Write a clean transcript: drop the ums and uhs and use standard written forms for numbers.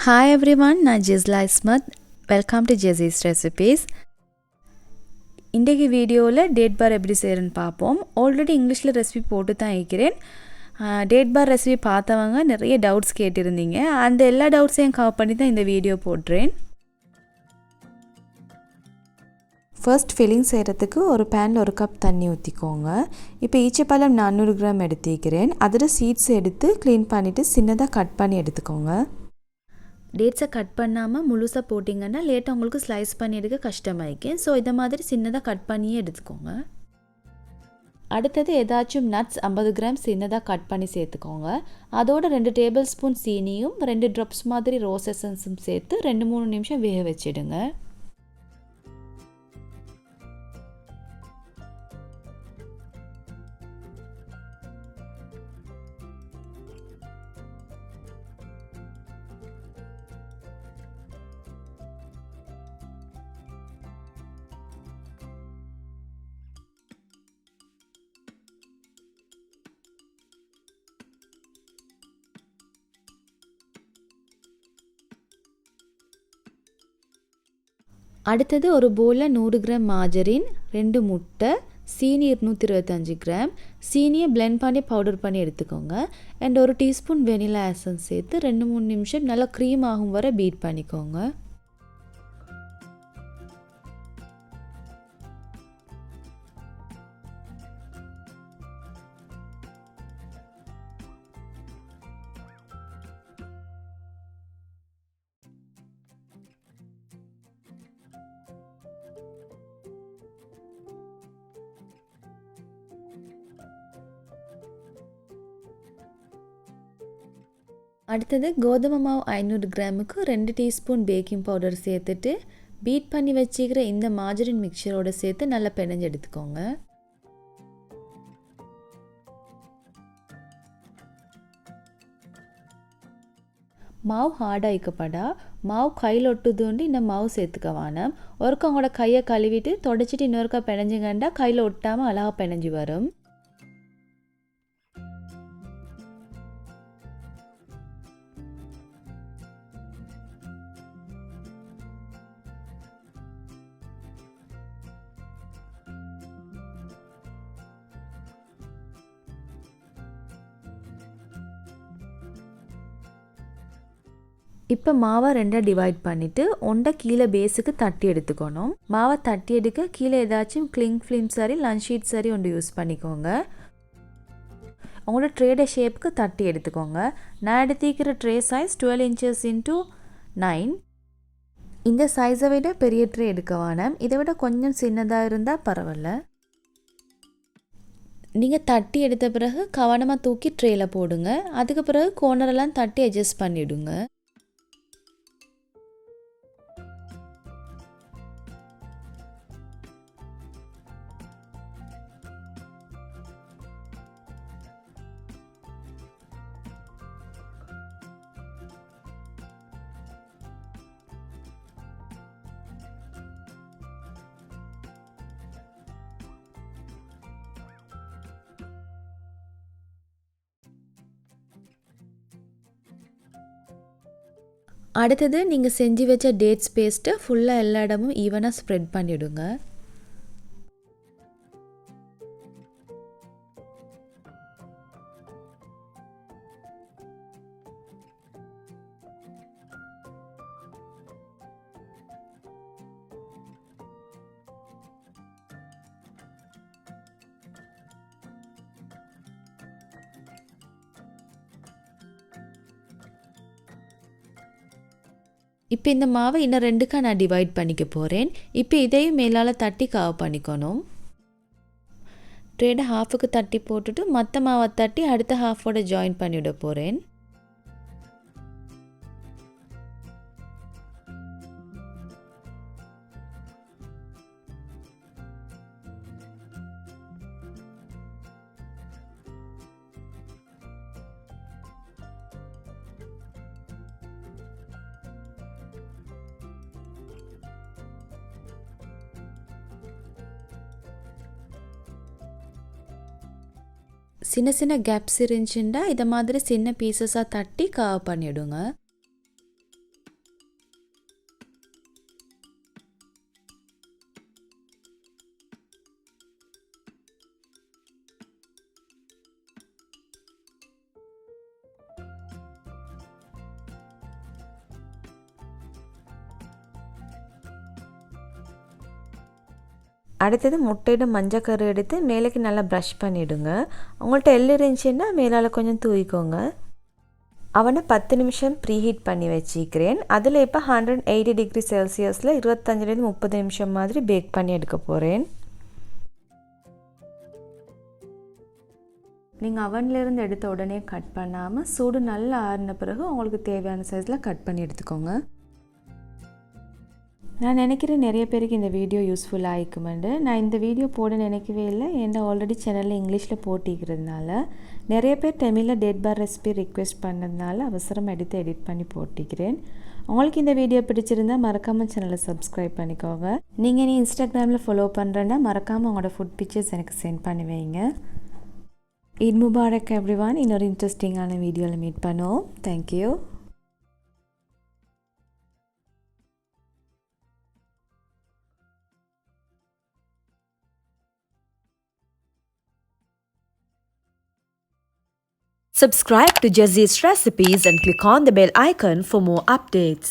Hi everyone, நான் Jisla Ismath. Welcome to ஜெஸிஸ் recipes. இன்றைக்கு வீடியோவில் டேட் பார் எப்படி செய்கிறேன்னு பார்ப்போம். ஆல்ரெடி இங்கிலீஷில் ரெசிபி போட்டு தான் இருக்கிறேன். டேட் பார் ரெசிபி பார்த்தவங்க நிறைய டவுட்ஸ் கேட்டிருந்தீங்க. அந்த எல்லா டவுட்ஸையும் கவர் பண்ணி தான் இந்த வீடியோ போடுறேன். ஃபர்ஸ்ட் ஃபில்லிங் செய்கிறதுக்கு ஒரு பேனில் ஒரு கப் தண்ணி ஊற்றிக்கோங்க. இப்போ ஈச்சப்பழம் 400 கிராம் எடுத்துக்கிறேன். அதில் சீட்ஸ் எடுத்து க்ளீன் பண்ணிவிட்டு சின்னதாக கட் பண்ணி எடுத்துக்கோங்க. டேட்ஸை கட் பண்ணாமல் முழுசாக போட்டிங்கன்னா லேட்டாக உங்களுக்கு ஸ்லைஸ் பண்ணி எடுக்க கஷ்டமாயிக்கும். ஸோ இதை மாதிரி சின்னதாக கட் பண்ணியே எடுத்துக்கோங்க. அடுத்தது ஏதாச்சும் நட்ஸ் 50 கிராம் சின்னதாக கட் பண்ணி சேர்த்துக்கோங்க. அதோட 2 டேபிள் ஸ்பூன் சீனியும் 2 ட்ராப்ஸ் மாதிரி ரோஸ் எசன்ஸும் சேர்த்து 2-3 நிமிஷம் வேக வச்சிடுங்க. அடுத்தது ஒரு பவுலில் 100 கிராம் மார்ஜரின், 2 முட்டை, சீனி 225 கிராம், சீனியை பிளெண்ட் பண்ணி பவுடர் பண்ணி எடுத்துக்கோங்க. அண்ட் ஒரு டீஸ்பூன் வெனிலா எசன்ஸ் சேர்த்து 2-3 நிமிஷம் நல்லா க்ரீம் ஆகும் வரை பீட் பண்ணிக்கோங்க. அடுத்தது கோதுமை மாவு 500 கிராமுக்கு 2 டீஸ்பூன் பேக்கிங் பவுடர் சேர்த்துட்டு பீட் பண்ணி வச்சுக்கிற இந்த மார்ஜரின் மிக்சரோடு சேர்த்து நல்லா பிணைஞ்சு எடுத்துக்கோங்க. மாவு ஹார்டாயிக்கப்படா மாவு கையில் ஒட்டுதுண்டு இந்த மாவு சேர்த்துக்க வேணாம். ஒருக்க உங்களோட கையை கழுவிட்டு தொடச்சிட்டு இன்னொருக்கா பிணைஞ்சுங்கண்டா கையில் ஒட்டாமல் அழகாக பிணைஞ்சு வரும். இப்போ மாவை 2 டிவைட் பண்ணிவிட்டு ஒன்றை கீழே பேஸுக்கு தட்டி எடுத்துக்கணும். மாவை தட்டி எடுக்க கீழே ஏதாச்சும் கிளிங் ஃபிலிம் சரி லஞ்ச் ஷீட் சரி ஒன்று யூஸ் பண்ணிக்கோங்க. உங்களோட ட்ரேட ஷேப்புக்கு தட்டி எடுத்துக்கோங்க. நான் எடுத்துக்கிற ட்ரே சைஸ் 12 இன்ச்சஸ் இன்ட்டு 9. இந்த சைஸை விட பெரிய ட்ரே எடுக்க வேணாம். இதை விட கொஞ்சம் சின்னதாக இருந்தால் பரவாயில்ல. நீங்கள் தட்டி எடுத்த பிறகு கவனமாக தூக்கி ட்ரேயில் போடுங்க. அதுக்கு பிறகு கோர்னரெல்லாம் தட்டி அட்ஜஸ்ட் பண்ணிவிடுங்க. அடுத்தது நீங்கள் செஞ்சு வச்ச டேட்ஸ் பேஸ்ட்டை ஃபுல்லாக எல்லா இடமும் ஈவனாக ஸ்ப்ரெட் பண்ணிவிடுங்க. இப்போ இந்த மாவை இன்னும் 2க்கா நான் டிவைட் பண்ணிக்க போகிறேன். இப்போ இதையும் மேலால் தட்டி கவர் பண்ணிக்கணும். ட்ரேடை ஹாஃபுக்கு தட்டி போட்டுட்டு மற்ற மாவை தட்டி அடுத்த ஹாஃபோட ஜாயின் பண்ணிவிட போகிறேன். சின்ன சின்ன கேப்ஸ் இருந்துச்சுன்னா இதை மாதிரி சின்ன பீசஸாக தட்டி கவர் பண்ணிவிடுங்க. அடுத்தது முட்டையோட மஞ்சக்கரு எடுத்து மேலேக்கு நல்லா ப்ரஷ் பண்ணிவிடுங்க. உங்கள்கிட்ட எள்ளு இருந்துச்சுன்னா மேலால் கொஞ்சம் தூவிக்கோங்க. அவனை 10 நிமிஷம் ப்ரீஹீட் பண்ணி வச்சுக்கிறேன். அதில் இப்போ 180 டிகிரி செல்சியஸில் 25லேருந்து 30 நிமிஷம் மாதிரி பேக் பண்ணி எடுக்க போகிறேன். நீங்கள் அவன்லேருந்து எடுத்த உடனே கட் பண்ணாமல் சூடு நல்லா ஆறின பிறகு உங்களுக்கு தேவையான சைஸில் கட் பண்ணி எடுத்துக்கோங்க. நான் நினைக்கிறேன் நிறைய பேருக்கு இந்த வீடியோ யூஸ்ஃபுல்லாக ஆகிக்குமெண்டு. நான் இந்த வீடியோ போட நினைக்கவே இல்லை, ஏன்னா ஆல்ரெடி சேனலில் இங்கிலீஷில் போட்டிக்கிறதுனால நிறைய பேர் தமிழில் டேட் பார் ரெசிபி ரிக்வெஸ்ட் பண்ணதுனால அவசரமாக எடுத்து எடிட் பண்ணி போட்டிக்கிறேன். உங்களுக்கு இந்த வீடியோ பிடிச்சிருந்தா மறக்காமல் சேனலை சப்ஸ்கிரைப் பண்ணிக்கோங்க. நீங்கள் நீ இன்ஸ்டாகிராமில் ஃபாலோ பண்ணுறேன்னா மறக்காமல் உங்களோட ஃபுட் பிக்சர்ஸ் எனக்கு சென்ட் பண்ணி வைங்க. Eid Mubarak everyone. இன்னொரு இன்ட்ரெஸ்டிங்கான வீடியோவில் மீட் பண்ணுவோம். Thank you. Subscribe to Jazzy's Recipes and click on the bell icon for more updates.